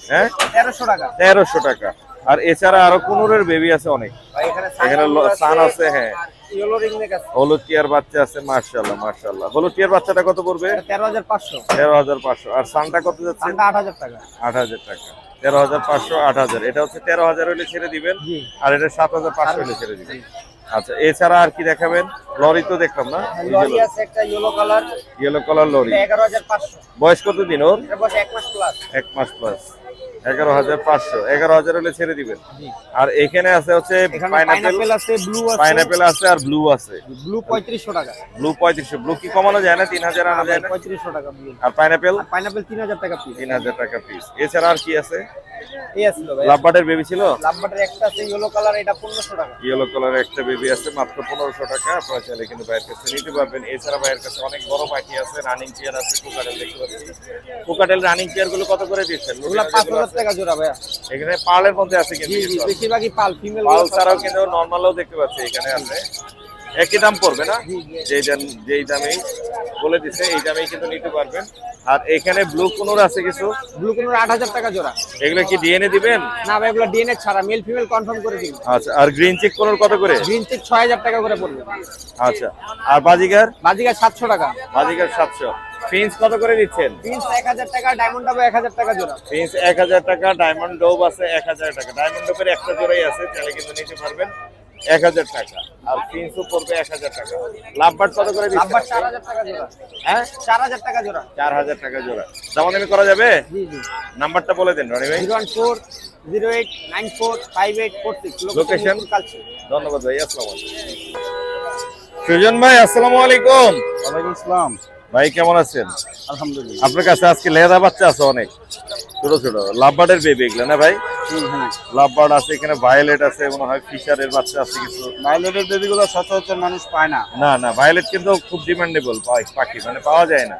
হ্যাঁ 1300 টাকা। 1300 টাকা। আর এছাড়া আরো কোনোরের বেবি আছে অনেক। ভাই এখানে এখানে সান আছে, হ্যাঁ ইয়েলো রিংনেক আছে। হলুদ টিয়ার বাচ্চা আছে। মাশাআল্লাহ মাশাআল্লাহ। হলুদ টিয়ার বাচ্চাটা কত পড়বে? 13500। 13500। আর সানটা কত যাচ্ছে? সানটা 8000 টাকা। 8000 টাকা। 13500 8000। এটা হচ্ছে 13000 হলে ছেড়ে দিবেন, জি। আর এটা 7500 হলে ছেড়ে দিবেন। আচ্ছা, এছাড়া আর কি দেখাবেন? লরি তো দেখলাম না? লরি আছে একটা yellow colour, yellow colour lorry. 11500। বয়স কত দিন ওর? এর বয়স 1 মাস প্লাস। 1 মাস প্লাস। 11500। 11000 হলে ছেড়ে দিবেন। জি। আর এখানে আছে হচ্ছে এখানে পাইনাপেল পাইনাপেল আছে, ব্লু আছে। পাইনাপেল আছে আর ব্লু আছে। ব্লু 3500 টাকা। ব্লু 3500। ব্লু কি কমানো যায় না? 3000 আনা যায় না? 3500 টাকা ব্লু। আর পাইনাপেল? আর পাইনাপেল 3000 টাকা পিস। 3000 টাকা পিস। এছাড়া আর কি আছে? এই আছিল ভাই। লাভবার্ডের বেবি ছিল? লাভবাটের একটা আছে ইয়েলো কালার, এটা 1500 টাকা। ইয়েলো কালারের একটা বেবি আছে মাত্র 1500 টাকা। আপনারা চাইলে কিন্তু ভাইয়ের কাছে নিতে পারবেন। এছাড়া ভাইয়ের কাছে অনেক বড় পাখি আছে, রানিং চেয়ার আছে, কোকাটেল দেখতে পাচ্ছি। কোকাটেল রানিং চেয়ার গুলো কত করে দিচ্ছেন? এগুলো 5000 টাকা জোড়া ভাই। এখানে পার্লের মধ্যে আছে কিন্তু জি জি, কিছু। বেশিরভাগই পাল, ফিমেল পাল ছাড়াও কিন্তু নরমালও দেখতে পাচ্ছি এখানে আছে। একই দাম পড়বে না? যেই দামে বলে দিচ্ছে এই দামেই কিন্তু নিতে পারবেন। আর এখানে ব্লু কোনোর আছে কিছু। ব্লু কোনোর 8000 টাকা জোড়া। এগুলো কি ডিএনএ দিবেন? না ভাই এগুলো ডিএনএ ছাড়া, মেল ফিমেল কনফার্ম করে দিন। আচ্ছা, আর গ্রিন চেক কোনোর কত করে? গ্রিন চিক 6000 টাকা করে পড়বে। আচ্ছা, আর বাজিগার? বাজিকার 700 টাকা। বাজিগার 700। ফিন্স কত করে দিচ্ছেন? প্রিন্স 1000 টাকা, ডায়মন্ড ডাবো 1000 টাকা জোড়া। ফিন্স 1000 টাকা, ডায়মন্ড ডোব আছে 1000 টাকা। ডায়মন্ড ডোবের একটা জোড়াই আছে, চাইলে কিন্তু নিতে পারবেন। 1000 টাকা। আর ফিন্সও পড়বে 1000 টাকা। লাভবার্ড কত করে দিচ্ছেন? লাভবার 4000 টাকা জোড়া। হ্যাঁ 4000 টাকা জোড়া। 4000 টাকা জোড়া। দামাদামি করা যাবে? জি জি। নাম্বারটা বলে দেন রনি ভাই। 01408945546। লোকেশন? কালচি। ধন্যবাদ ভাই, আসসালামু আলাইকুম। সুজন ভাই আসসালামু আলাইকুম। ওয়ালাইকুম আসসালাম। ভাই কেমন আছেন? আলহামদুলিল্লাহ। আপনার কাছে আজকে লেদা বাচ্চা আছে অনেক ছোট ছোট, লাভবার্ডের বেবি এগুলো না ভাই? লাভবার্ড আছে এখানে, ভায়োলেট আছে, মনে হয় ফিশারের বাচ্চা আছে কিছু। ভায়োলেটের বেবিগুলো সচরাচর মানুষ পায় না। না না, ভায়োলেট কিন্তু খুব ডিমান্ডেবল পাখি, মানে পাওয়া যায় না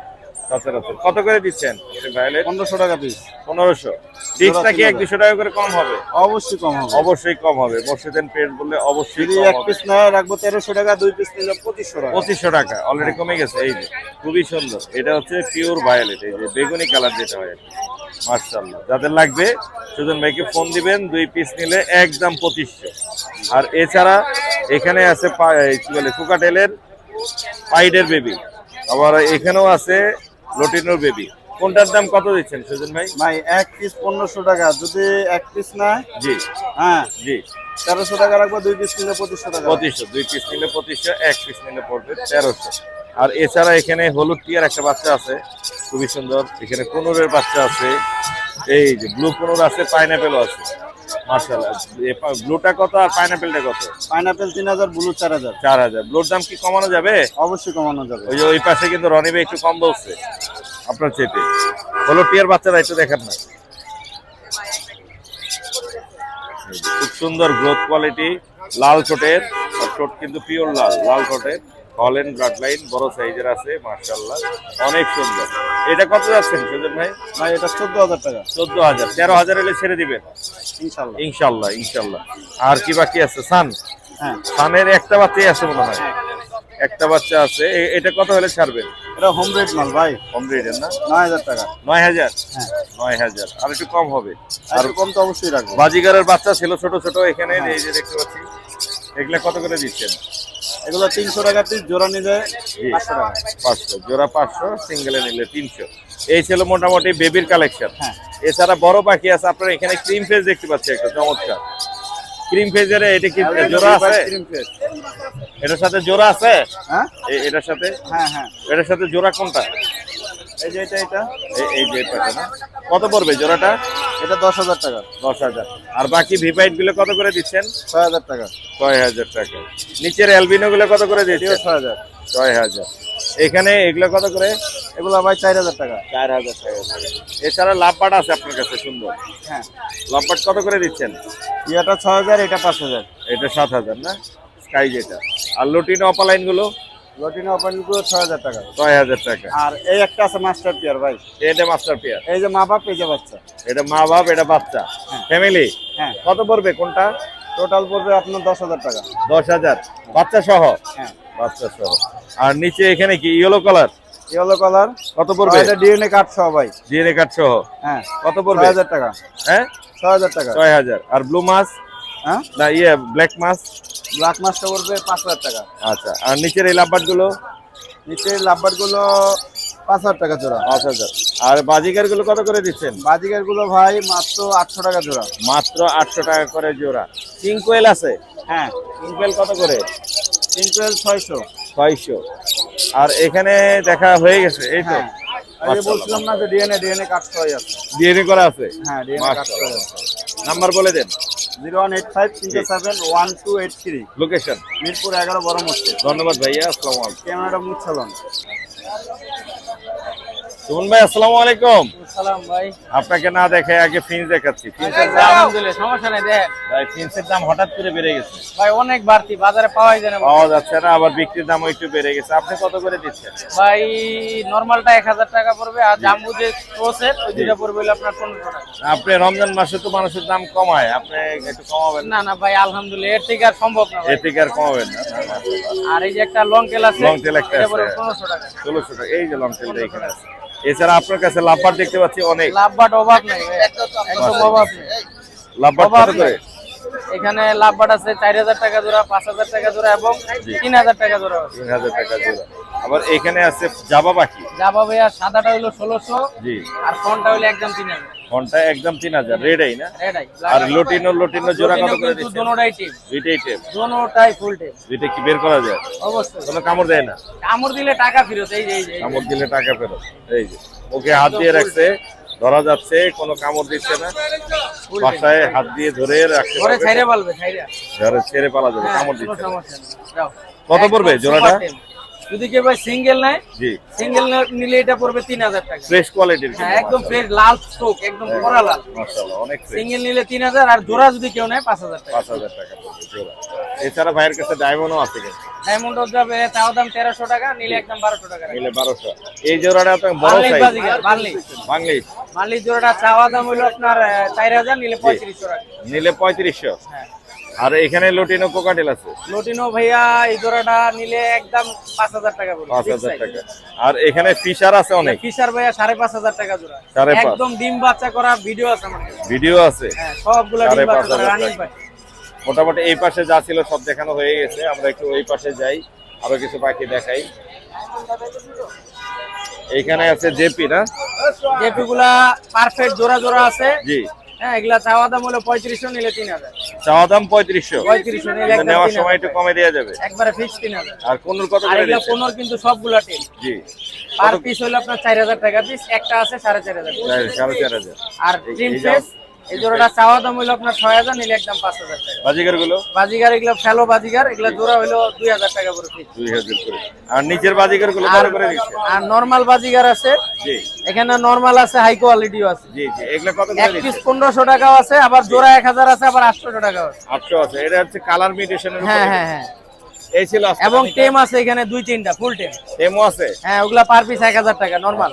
সচরাচর। কত করে দিচ্ছেন ভায়োলেট? 1500 টাকা পিস। 1500। পিসটা কি 100-200 টাকা করে কম হবে? অবশ্যই কম হবে। অবশ্যই কম হবে। মোর্শেদেন পেজ বললে অবশ্যই যদি কম এক হবে। পিস না রাখবো 1300 টাকা, 2 পিস নিলে 2500 টাকা। 2500 টাকা অলরেডি কমে গেছে। এই যে খুবই সুন্দর, এটা হচ্ছে পিওর ভায়োলেট, এই যে বেগুনি কালার যেটা হয়। মাশাআল্লাহ, যাদের লাগবে সুজন ভাইকে ফোন দিবেন। 2 পিস নিলে একদম 2500। আর এছাড়া এখানে আছে কি বলে কোকাটেলের পাইডের বেবি, আবার এখানেও আছে লটিনোর বেবি। কোনটার দাম কত দিচ্ছেন সুজন ভাই? ভাই এক পিস 1500 টাকা, যদি এক পিস না জি হ্যাঁ জি 1300 টাকা রাখবো, 2 পিস নিলে 2500 টাকা। 2500। 2 পিস নিলে 2500, 1 পিস নিলে পড়বে 1300। আর এছাড়া এখানে হলুদ টিয়ার একটা বাচ্চা আছে খুবই সুন্দর। এখানে কোনোরের বাচ্চা আছে, এই যে ব্লু কোনোর আছে, পাইনাপেলও আছে। মাশাআল্লাহ, ব্লুটা কত আর পাইনাপেলটা কত? Pineapple 3000, blue 4000। 4000। ব্লুর দাম কি কমানো যাবে? অবশ্যই কমানো যাবে। ওই যে ওই পাশে কিন্তু রনি ভাই একটু কম বলছে আপনার চেপে। হলুদ টিয়ার বাচ্চারা একটু দেখান না। খুব সুন্দর গ্রোথ কোয়ালিটি, লাল ঠোঁটের, আর ঠোঁট কিন্তু পিওর লাল, লাল ঠোঁটের, হল্যান্ড ব্লাড লাইন, বড় সাইজের আছে। মাশাআল্লাহ, অনেক সুন্দর। এটা কত যাচ্ছেন সুজন ভাই? ভাই এটা 14000 টাকা। 14000। 13000 এলে ছেড়ে দিবেন ইনশাআল্লাহ। ইনশাআল্লাহ ইনশাআল্লাহ। আর কি বাকি আছে? সান? হ্যাঁ সানের একটা বাচ্চাই আছে মনে হয়, একটা বাচ্চা আছে। এটা কত হলে ছাড়বেন? এটা হোম রেট মাল ভাই, কম রেটের না? 9000 টাকা। 9000? হ্যাঁ। 9000 আর একটু কম হবে। আর কম তো অবশ্যই রাখবো। বাজিগারের বাচ্চা ছিল ছোট ছোট, এখানে এই যে দেখতে পাচ্ছি, এগুলা কত করে দিচ্ছেন? এগুলো 300 টাকা পিস, জোড়া নিলে জি। 500 টাকা। 500 জোড়া, 500 সিঙ্গেলে নিলে 300। এই ছিল মোটামুটি বেবির কালেকশন। হ্যাঁ। এছাড়া বড় পাখি আছে আপনার এখানে, ক্রিম ফেজ দেখতে পাচ্ছি একটা চমৎকার ক্রিম ফেজের। এটা কি জোড়া আছে? Cream face. এটার সাথে জোড়া আছে? হ্যাঁ এটার সাথে, হ্যাঁ হ্যাঁ। এটার সাথে জোড়া কোনটা? এই যে এটা এই যে পাখি না? কত পড়বে জোড়াটা? এটা 10,000 টাকা। 10,000। আর বাকি ভিপাইট গুলো কত করে দিচ্ছেন? 6,000 টাকা। 6,000 টাকা। নিচের অ্যালবিনো গুলো কত করে দিচ্ছেন? 6,000। 6,000। এখানে এগুলো কত করে? এগুলো ভাই 4,000 টাকা। 4,000 টাকা। এছাড়া লাভবাট আছে আপনার কাছে সুন্দর, হ্যাঁ। লাভবাট কত করে দিচ্ছেন? এটা 6,000, এটা 5,000। এটা 7,000 না, স্কাই যেটা। আর লুটিনো অপালাইন গুলো? লটিনো ওপেন গুলো 6,000 টাকা। 6,000 টাকা। আর এই একটা আছে মাস্টার পিয়ার ভাই, এটা মাস্টার পেয়ার। এই যে মা বাপ, এই যে বাচ্চা। এটা মা বাপ, এটা বাচ্চা, ফ্যামিলি। হ্যাঁ। কত পড়বে কোনটা? টোটাল পড়বে আপনার 10,000 টাকা। 10,000 বাচ্চা সহ? হ্যাঁ। বাচ্চা সহ। আর নিচে এখানে কি ইয়েলো কালার? ইয়েলো কালার কত পড়বে? এটা ডিএনএ কার্ড সহ ভাই। ডিএনএ কার্ড সহ? হ্যাঁ। কত পড়বে? 6,000 টাকা। হ্যাঁ, 6,000 টাকা। 6,000। আর ব্লু মাছ? হ্যাঁ। না ব্ল্যাক মাছ? ব্ল্যাক মাছটা পড়বে 5,000 টাকা। আচ্ছা। আর নিচের এই লাভবাট গুলো? নিচে লাভবার গুলো 5,000 টাকা জোড়া। 5,000। আর বাজিকার গুলো কত করে দিচ্ছেন? বাজিকার গুলো ভাই মাত্র 800 টাকা জোড়া। মাত্র 800 টাকা করে জোড়া। কিংকোয়েল আছে? হ্যাঁ। কিংকোয়েল কত করে? সিঙ্গেল 600। 600। আর এখানে দেখা হয়ে গেছে এই তো? হ্যাঁ। আমি বলছিলাম না যে ডিএনএ কার্ড সহ আছে। ডিএনএ করা আছে? হ্যাঁ, ডিএনএ কার্ড সহ আছে। নাম্বার বলে দেন। 01853771283। লোকেশন? মিরপুর 11 বড় মসজিদ। ধন্যবাদ ভাইয়া, আসসালামু আলাইকুম। ক্যামেরাটা মুছালাম। সুমন ভাই আসসালামু আলাইকুম। সালাম ভাই। আপনাকে না দেখে আগে ফিন্স দেখাচ্ছি। ফিন্সের দাম, আলহামদুলিল্লাহ, সমস্যা নাই। দেখ ভাই ফিন্সের দাম হঠাৎ করে বেড়ে গেছে, ভাই, অনেক বাড়তি, বাজারে পাওয়াই যায় না ভাই। পাওয়া যাচ্ছে না, আবার বিক্রির দামও একটু বেড়ে গেছে। আপনি কত করে দিচ্ছেন? ভাই নরমালটা 1,000 টাকা পড়বে, আর জাম্বু যে ক্রোসের ওই দুইটা পড়বে হলো আপনার 1500 টাকা। আপনি রমজান মাসে তো মানুষের দাম কমায়, আপনি একটু কমাবেন না? না না ভাই, আলহামদুলিল্লাহ, এর থেকে আর সম্ভব না ভাই। এর থেকে আর কমাবেন না? আর এই যে একটা লং টেল আছে, লং টেল একটা এটা আছে, পড়বে 1500 টাকা। 1600 টাকা। এই যে লং টেলটা এখানে আছে। এছাড়া আপনার কাছে লাভবার দেখতে পাচ্ছি অনেক। লাভবাট অভাব নাই ভাই, একদম অভাব নেই। লাভবার অভাব কত করে? নেই। এখানে লাভবাট আছে 4,000 টাকা জোড়া, 5,000 টাকা জোড়া এবং 3,000 টাকা জোড়া আছে। 3,000 টাকা জোড়া। আবার এখানে আছে জাবা পাখি। যাবা ভাইয়া, সাদাটা হলো 1600, জি। আর ফোনটা হলো একদম 3,000। ঘন্টা একদম 3,000 রেডাই না? এটাই। আর লটিনো জোড়া কত করে দিচ্ছেন? দুটোটাই টিম, দুইটাই টেপ। দুটোটাই ফুল টিম। দুইটা কি বের করা যায়? অবশ্যই। কোনো কামড় দেয় না? কামড় দিলে টাকা ফেরত। এই যে এই যে কামড় দিলে টাকা ফেরত। এই যে ওকে হাত দিয়ে রাখছে, ধরা যাচ্ছে, কোনো কামড় দিচ্ছে না। বাসায় হাত দিয়ে ধরে রাখতে ঘরে পারবে, ছাইরে পালবে, ছাইরে। ঘরে ছেড়ে পালা যাবে, হ্যাঁ, কামড় কোনো দিচ্ছে না। সমস্যা নেই। যাও। কত পড়বে একদম জোড়াটা? super team। যদি কেউ ভাই সিঙ্গেল নেয়, জি। সিঙ্গেল নিলে এটা পড়বে 3,000 টাকা। ফ্রেশ কোয়ালিটির। হ্যাঁ, একদম ফ্রেশ লাল স্টোক, একদম কড়া লাল। মাশাআল্লাহ, অনেক ফ্রেশ। সিঙ্গেল নিলে 3,000, আর জোড়া যদি কেউ নেয় 5,000 টাকা। 5,000 টাকা পড়বে জোড়া। এছাড়া ভাইয়ের কাছে ডায়মন্ডও আছে কিন্তু। ডায়মন্ড যাবে, তাও দাম 1,300 টাকা, নিলে একদম 1,200 টাকা। নিলে 1200। এই জোড়াটা তো বড় Banglish size. Baazigar, Banglish. Banglish মালিক জোড়াটা চাওয়া দাম হলো আপনার 4,000, নিলে 3500 টাকা। নিলে 3500। হ্যাঁ। আর এখানে লটিনো কোকাটেল আছে লটিনো ভাইয়া, এই জোড়াটা নিলে একদম 5,000 টাকা পড়বে। 5,000 টাকা। আর এখানে ফিশার আছে অনেক। ফিশার ভাইয়া 5,500 টাকা জোড়া। 5,500 একদম ডিম বাচ্চা করা ভিডিও আছে আমার কাছে। ভিডিও আছে। হ্যাঁ, সবগুলা ডিম বাচ্চা করা 5,500 রানিং টাকা। ভাই। মোটামুটি এই পাশে যা ছিল সব দেখানো হয়ে গেছে, আমরা একটু ওই পাশে যাই, আরো কিছু পাখি দেখাই। এইখানে আছে জেপি না? যেগুলা পারফেক্ট জোড়া জোড়া আছে। জি। হ্যাঁ, এগুলা চাওয়া দাম হলো 3500, নিলে 3,000। চাওয়া দাম 3500। 3500 নিলে একদম নেওয়ার 3,000 সময় একটু কমে দেওয়া যাবে। একবারে ফিক্স 3,000। আর কোনুর কত আর করে এগুলা দিচ্ছেন? কোনোর কিন্তু সবগুলা টিম। জি। পার পিস হলো আপনার 4,000 টাকা পিস, একটা আছে 4,500 4,500। আর ট্রিম ফেস এই জোড়াটা চাওয়া দাম হলো আপনার 6,000, নিলে একদম 5,000 টাকা। বাজিগার গুলো বাজিগার এগুলো ফেলো বাজিগার, এগুলো জোড়া হলো 2,000 টাকা করে পিস। 2,000 করে। আর নিচের বাজিগার গুলো কত করে দিচ্ছেন? আর নরমাল বাজিগার আছে, জি এখানে নরমাল আছে, হাই কোয়ালিটিও আছে। জি জি। এগুলো কত করে এক পিস দিচ্ছেন? 1,500 টাকাও আছে, আবার জোড়া 1,000 আছে, আবার 800 টাকাও আছে। 800 আছে। এটা হচ্ছে কালার মিউটেশনের হ্যাঁ উপরে। হ্যাঁ হ্যাঁ। এই ছিল আজকে এবং দামিটা। টেম আছে এখানে 2-3টা ফুল টেম। এমও আছে। হ্যাঁ, ওগুলা পার পিস 1000 টাকা নরমাল।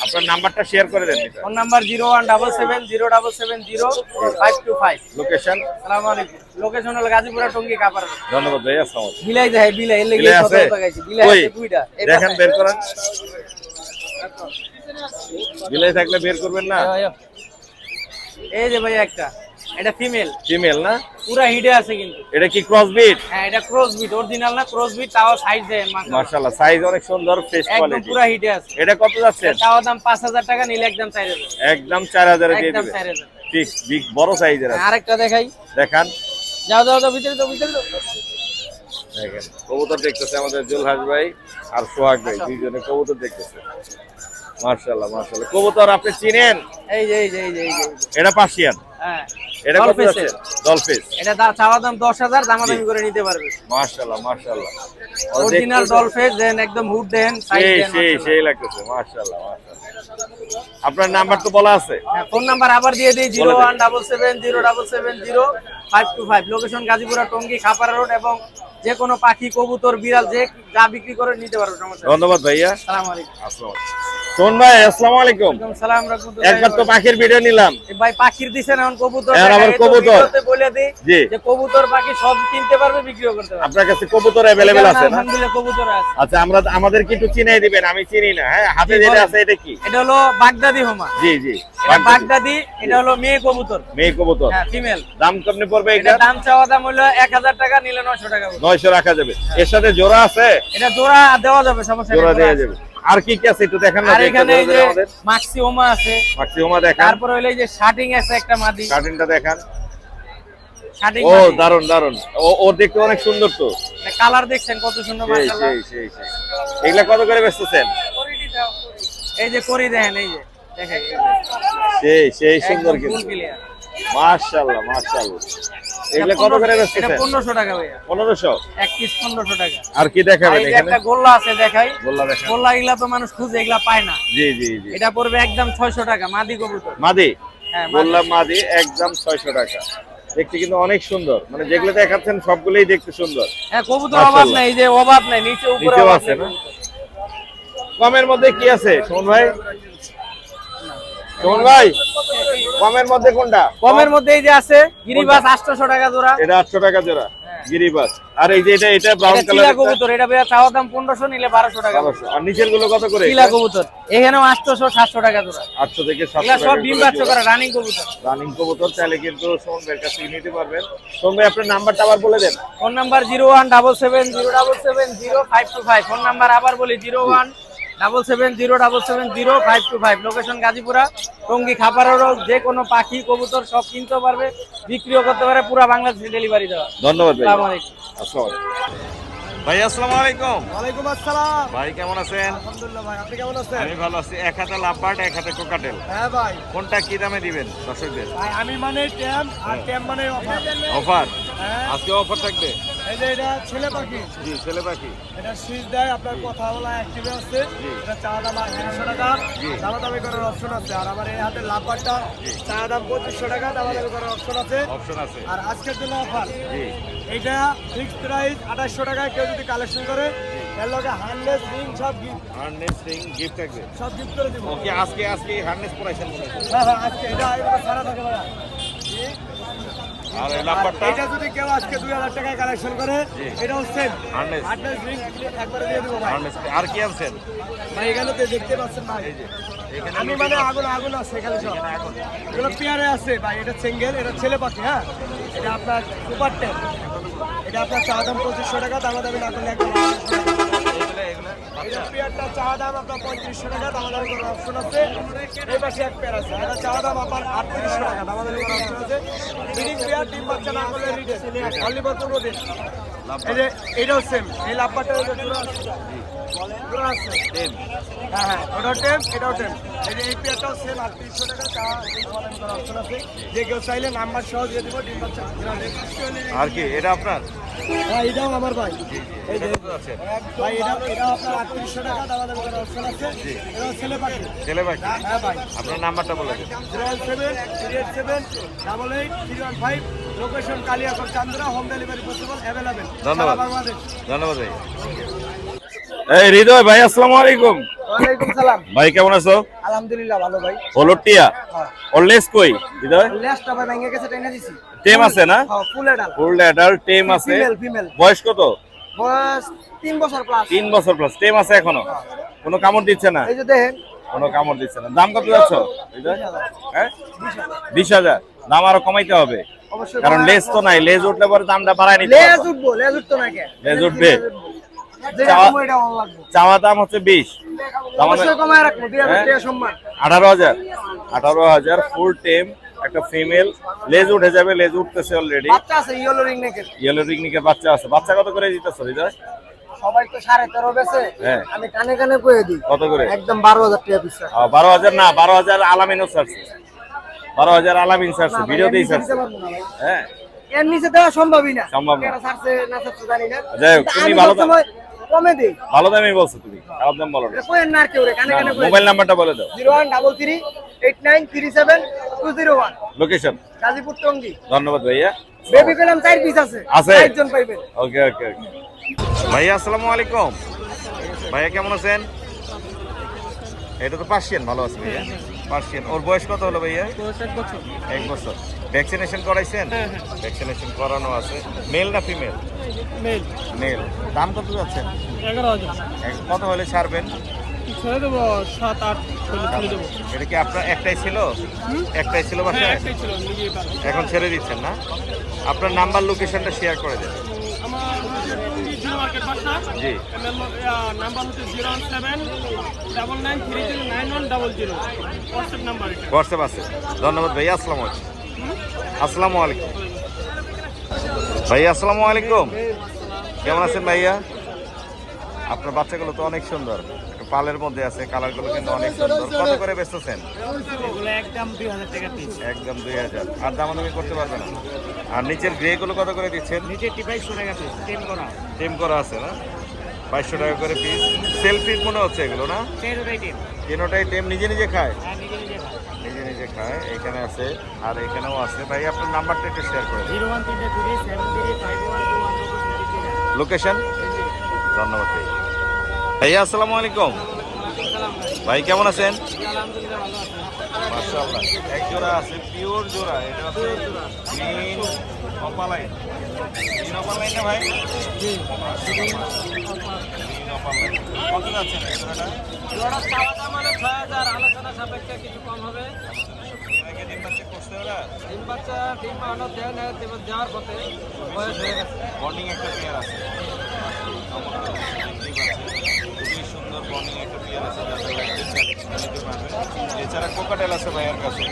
আপনার নাম্বারটা শেয়ার করে দেন এটা। Phone number 01770770525। লোকেশন। আসসালামু আলাইকুম। লোকেশন হলো গাজীপুরা টঙ্গী কাপার। ধন্যবাদ ভাই, আসসালামু আলাইকুম। বিলাই দেয়, বিলাই এর লাগি বিলাই কত আছে? টাকা গাইছি। বিলাই কই? আছে 2টা। দেখেন বের করেন। বিলাই থাকলে বের করবেন না? এই যে ভাই একটা, এটা ফিমেল, ফিমেল না? পুরা হিডে আছে কিন্তু। এটা কি ক্রস বিট? হ্যাঁ, এটা ক্রস বিট, অরিজিনাল না ক্রস বিট, তাও সাইজ দেন মাশাআল্লাহ। মাশাআল্লাহ, সাইজ অনেক সুন্দর, ফ্রেশ একদম কোয়ালিটি। পুরা হিডে আছে। এটা কত যাচ্ছে? তাও দাম 5000 টাকা, নিলে একদম 4000। একদম 4000 এ দিয়ে একদম দিবেন। 4000। ঠিক, বিগ বড় সাইজের আছে। আরেকটা দেখাই। দেখান। যাও যাও যাও, ভিতরে যাও, ভিতরে যাও। দেখেন কবুতর দেখতেছে আমাদের জুলহাস ভাই আর সোহাগ ভাই, দুইজনে কবুতর দেখতেছে। মাশাআল্লাহ মাশাআল্লাহ। কবুতর আপনি চিনেন? এই যে এই যে এই যে এই যে। এটা পার্সিয়ান। হ্যাঁ, এটা কত ডলফিস যাচ্ছে? ডলফিস। এটা চাওয়া দাম 10000, দামাদামি করে নিতে পারবে। মাশাআল্লাহ মাশাআল্লাহ। অরিজিনাল ডলফিস দেন, একদম হুড দেন, সাইজ সেই দেন। সেই সেই লাগতেছে। মাশাআল্লাহ মাশাআল্লাহ। আপনার নাম্বার তো বলা আছে। হ্যাঁ, ফোন নাম্বার আবার দিয়ে দিই 01770770525। লোকেশন গাজীপুরা টঙ্গী খাপাড়া রোড, এবং যে কোনো পাখি, কবুতর, বিড়াল যে যা বিক্রি করে নিতে পারবে, সমস্যা নেই। ধন্যবাদ ভাইয়া। আসসালামু আলাইকুম। আসসালামু আলাইকুম। সোহন ভাই আসসালামু আলাইকুম। ওয়ালাইকুম সালাম রাহমাতুল্লাহি। একবার তো পাখির ভিডিও নিলাম। এ ভাই পাখির দিছেন, এখন কবুতর এখন আবার দেখাই, তো কবুতর। ভিডিওতে বলে দিই জি। যে কবুতর পাখি সব কিনতে পারবে, বিক্রিও করতে পারবে। আপনার কাছে কবুতর अवेलेबल আছে না? আলহামদুলিল্লাহ কবুতর আছে। আচ্ছা, আমাদের কি একটু চিনাই দিবেন? আমি চিনি না। হ্যাঁ, হাতে জি, যেটা বলেন। আছে এটা কি? এটা হলো বাগদাদি হোমা। জি জি, এটা বাগদাদি, এটা হলো মেয়ে কবুতর। মেয়ে কবুতর। হ্যাঁ, ফিমেল। দাম কেমনে পড়বে এটা এটা? দাম চাওয়া দাম হলো 1000 টাকা, নিলে 900 টাকা পড়বে। 900 রাখা যাবে। এর সাথে জোড়া আছে? এটা জোড়া দেওয়া যাবে, সমস্যা নেই। জোড়া জোড়া দেওয়া আছে। যাবে। আর কি কি আছে একটু দেখান না? আর এখানে এই যে আমাদের মাক্সি হোমা আছে, ম্যাক্সিমাম দেখান। তারপর হলো এই যে শার্টিং আছে একটা মাদি, কার্টিনটা দেখান। শার্টিং ও মাদি। দারুন দারুন। ও দেখতে অনেক সুন্দর তো। কালার দেখছেন কত সুন্দর, সেই মাশাআল্লাহ। সেই সেই সেই। এগুলা কত করে বেচতেছেন? এই যে করি দেখেন, এই যে দেখেন, সেই সেই সুন্দর একদম কিন্তু। ফুল ক্লিয়ার। মাশাআল্লাহ মাশাআল্লাহ। এগুলা কত করে এটা বেচতেছেন? 1500 টাকা ভাইয়া, 1500। এক পিস 1500 টাকা। আর কি আর দেখাবেন এই যে এখানে? একটা গোল্লা আছে, দেখাই। গোল্লা দেখান। গোল্লা এগুলা তো মানুষ খুঁজে, এগুলা পায় না। জি জি জি। এটা পড়বে একদম 600 টাকা, মাদি কবুতর। মাদি। হ্যাঁ, মাদি। বললাম মাদি, একদম 600 টাকা। দেখতে কিন্তু অনেক সুন্দর, মানে যেগুলো দেখাচ্ছেন সবগুলোই দেখতে সুন্দর। হ্যাঁ, কবুতর মাশাআল্লাহ। অভাব নাই, এই যে অভাব নাই, নিচে উপরে নিচেও অভাব আছে নাই। না? কমের মধ্যে কি আছে সোহন ভাই? সোহন ভাই, কমের মধ্যে কোনটা? কমের মধ্যে এই যে আছে গিরিবাস 800 টাকা জোড়া। এটা 800 টাকা জোড়া গিরিবাস। আর এই যে এটা ব্রাউন এটা চিলা কালার, কবুতর, এটা ভাইয়া চাওয়া দাম 1500, নিলে 1200 টাকা। আর নিচের গুলো কত করে? চিলা কবুতর এখানেও 800 700 টাকা জোড়া। 800 থেকে এগুলা 700 সব টাকা ডিম করে বাচ্চা জোড়া। করা রানিং কবুতর। রানিং কবুতর চাইলে কিন্তু সোহন ভাইয়ের কাছে নিতে পারবেন। সোহন ভাই আপনার নাম্বারটা আবার বলে দেন। Phone number 01770770525। ফোন নাম্বার আবার বলি 01770770525। লোকেশন গাজীপুরা টঙ্গী খাপাড়া রোড। যে কোনো পাখি, কবুতর সব কিনতে পারবে, বিক্রিও করতে পারে, পুরো বাংলাদেশে ডেলিভারি দেওয়া। ধন্যবাদ ভাই। আসসালামু আলাইকুম। আসসালামু আলাইকুম। ভাই আসসালামু আলাইকুম। ওয়ালাইকুম আসসালাম। ভাই কেমন আছেন? আলহামদুলিল্লাহ ভাই, আপনি কেমন আছেন? আমি ভালো আছি। এক হাতে লাভবার্ড, এক হাতে কোকাটেল। হ্যাঁ ভাই, কোনটা কি দামে দিবেন দর্শকদের? ভাই আমি মানে ট্যাম, আর ট্যাম মানে অফার। অফার? হ্যাঁ, আজকে অফার থাকবে? এই যে এটা ছেলে পাখি, জি, ছেলে পাখি। এটা শীষ দেয়, আপনার কথা বলা অ্যাক্টিভে আছে। এটা চা দাম 1100 টাকা, দামাদামি করার অপশন আছে। আর আমার এই হাতে লাভবারটা চা দাম 2500 টাকা, দামাদামি করার অপশন আছে। অপশন আছে। আর আজকের জন্য অফার, জি। এইটা ফিক্সড প্রাইস 2800 টাকায়। কেউ যদি কালেকশন করে এর লগে হার্নেস রিং সব গিফট, হার্নেস রিং গিফট থাকবে। সব গিফট করে দিব। ওকে, আজকে হার্নেস পরাইছেন মনে হয়। হ্যাঁ হ্যাঁ, আজকে এটা সারা থাকে ভাইয়া। আর এই আর লাভবার্ডটা? এটা যদি কেউ আজকে 2000 টাকায় কালেকশন করে, এটাও সেম হার্নেস। হার্নেস রিং একবারে দিয়ে দিব ভাই। হার্নেস। আর কি আনছেন? ভাই এখানে তো দেখতে পাচ্ছেন ভাই, এখানে আমি মানে আগুন আছে এখানে সব। এগুলো পেয়ারে আছে ভাই, এটা সিঙ্গেল, এটা ছেলে পাখি। হ্যাঁ, এটা আপনার সুপার টেপ, এটা আপনার চা দাম 2500 টাকা, দামাদামি না করলে একদম 2800 টাকা। এটা পেয়ারটা চা দাম আপনার 3500 টাকা, দামাদামি করার অপশন আছে। এই পাশে এক পেয়ার আছে, এটা চা দাম আপনার 3800 টাকা, দামাদামি করার অপশন আছে। ব্রিডিং পেয়ার, ডিম বাচ্চা না করলে রিটেল, অনলি ফর 15 দিন। এই যে এটাও সেম, এই লাভবারটা এগুলো আছে টেম হ্যাঁ হ্যাঁ ওটাও টেপ এটাও টেপ এই পেয়ারটাও সেম 3800 টাকা চা এই ফলান করা অপশন আছে যে কেউ চাইলে নাম্বার সহ দিয়ে দিব ডিম বাচ্চা আর কি এটা আপনার হ্যাঁ এটাও আমার ভাই এই যে কত আছে ভাই এটাও আপনার 3800 টাকা দাম করা অপশন আছে এটাও ছেলে পাখি ছেলে ভাই হ্যাঁ ভাই আপনার নাম্বারটা বলে দিন 07387883115 location Kaliakair Chandra home delivery possible available ধন্যবাদ। বাংলাদেশ ধন্যবাদ ভাই এই হৃদয় ভাই আসসালামু আলাইকুম ওয়ালাইকুম সালাম ভাই কেমন আছো আলহামদুলিল্লাহ ভালো ভাই হলুটিয়া অললেস কই হৃদয় লেসটা ভাই ভেঙে গেছে টেনে দিছি টেম আছে না হ্যাঁ ফুল এডাল ফুল অ্যাডাল্ট টেম আছে ফিমেল বয়স কত বয়স 3 বছর প্লাস 3 বছর প্লাস টেম আছে এখনো কোনো কামড় দিচ্ছে না এই যে দেখেন কোনো কামড় দিচ্ছে না দাম কত যাচ্ছ হৃদয় হ্যাঁ 20000 দাম আরো কমাইতে হবে অবশ্যই কারণ লেজ তো নাই লেজ উঠলে পরে দামটা বাড়ায় নিতে লেজ হবে। উঠবো লেজ উঠতো না কে লেজ উঠবে। যেটা চাওয়া- কমো এটা অন লাগবে চাওয়া দাম হচ্ছে 20 অবশ্যই কমায় রাখবো 2000 হ্যাঁ? টাকা সম্মান 18000 ফুল টেম একটা ফিমেল লেজ উঠে যাবে লেজ উঠতেছে অলরেডি বাচ্চা আছে ইয়েলো রিং নেকের ইয়েলো রিগনিকের বাচ্চা আছে বাচ্চা কত করে দিতেছো হৃদয় সবাই তো 13.5 বেচে হ্যাঁ। আমি কানে কানে কয়ে দিই কত করে একদম 12000 টাকা পিস 12000 না 12000 আলামিনও ছাড়ছে 12000 আলামিন ছাড়ছে ভিডিওতেই ছাড়ছে হ্যাঁ এর নিচে দেওয়া সম্ভবই না সম্ভব না। কেন ছাড়ছে না ছাড়ছে জানি না যাই হোক, কিন্তু তুমি আমি ভালো দাম- সবসময় কমে দিই ভালো দামই বলছো তুমি খারাপ দাম বলো না এটা কোয়েন না আর কেউ রে কানে কানে কয়ে মোবাইল নাম্বারটা বলে দাও 01338937 লোকেশন গাজীপুর টঙ্গী ধন্যবাদ ভাইয়া বেবি পেলাম 4 পিস আছে আছে? 4 জন পাইবেন ওকে ওকে ওকে ভাইয়া আসসালামু আলাইকুম ভাইয়া কেমন আছেন এটা তো পার্সিয়ান ভালো আছে ভাইয়া পার্সিয়ান ওর বয়স কত হলো ভাইয়া 1 বছর ভ্যাকসিনেশন করাইছেন ভ্যাকসিনেশন করানো আছে মেল না ফিমেল মেল দাম কত যাচ্ছেন 11000 কত হলে ছাড়বেন ছেড়ে দেবো 7-8 ছেড়ে দেবো এটা কি আপনার একটাই ছিল একটাই ছিল বাসায় একটাই ছিল নিজেই পারবো এখন ছেড়ে দিচ্ছেন না আপনার নাম্বার লোকেশনটা শেয়ার করে দেন আমার জিরো মার্কেট বাসা জি নাম্বার হচ্ছে 07999339100 হোয়াটসঅ্যাপ নাম্বার এটা হোয়াটসঅ্যাপ আছে ধন্যবাদ ভাইয়া আসসালামু আলাইকুম আসসালামু আলাইকুম ভাইয়া আসসালামু আলাইকুম কেমন আছেন ভাইয়া আপনার বাচ্চাগুলো তো অনেক সুন্দর একটু পালের মধ্যে আছে কালারগুলো কিন্তু অনেক সুন্দর কত করে বেচতেছেন এগুলো একদম 2000 টাকা পিস একদম 2000 আর দামাদামি করতে পারবে না আর নিচের গ্রে গুলো কত করে দিচ্ছেন নিচে 2500 টাকা পিস টেম করা টেম করা আছে না 2200 টাকা করে পিস সেলফি মনে হচ্ছে এগুলো না টেরোটাই টেম কেনোটাই টেম নিজে নিজে খায় আর নিজে নিজে নিজে নিজে খায় এখানে আছে আর এখানেও আছে ভাই আপনার নাম্বারটা একটু শেয়ার করে দিন 013237351 লোকেশন ধন্যবাদ ভাই ভাইয়া আসসালামু আলাইকুম ভাই কেমন আছেন আলহামদুলিল্লাহ ভালো আছে মাশাআল্লাহ এক জোড়া আছে পিওর জোড়া এটা হচ্ছে গ্রিন অপালাইন গ্রিন অপালাইন না ভাই জি গ্রিন অপালাইন কত যাচ্ছেন এই জোড়াটা জোড়া চাওয়া দাম হলো 6000 আলোচনা সাপেক্ষে কিছু কম হবে এর আগে ডিম বাচ্চা করছে ওরা ডিম বাচ্চা ডিম বানানো দেয় না দেওয়ার পথে বয়স হয়ে গেছে বন্ডিং একটা পেয়ার আছে খুবই সুন্দর বন্ডিং একটা পেয়ার আছে যাদের লাগবে নিতে পারবেন এছাড়া কোকাটেল আছে ভাইয়ের কাছে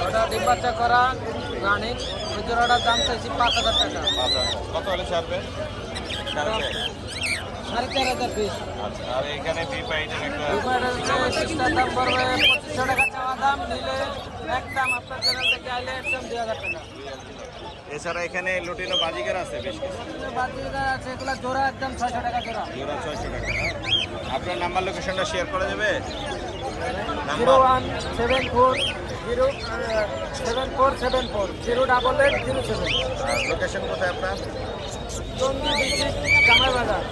ওটা ডিম বাচ্চা করা রানিং ওই জোড়াটার দাম চাইছি 5000 টাকা কত হলে ছাড়বেন 4500 পিস আচ্ছা আর এখানে বি পাইনের একটা সিস্টার দাম পড়বে 2500 টাকা চাওয়া দাম নিলে একদম আপনার চ্যানেল থেকে আইলে একদম 2000 টাকা এছাড়া এখানে লুটিনো বাজিকার আছে বেশ কিছু বাকিরা আছে এগুলো জোড়া একদম 600 টাকা জোড়া জোড়া 600 টাকা না? আপনার নাম্বার লোকেশনটা শেয়ার করা যাবে নাম্বার 017407474 লোকেশন কোথায় আপনার টঙ্গী ডিস্ট্রিক্ট জামাই বাজার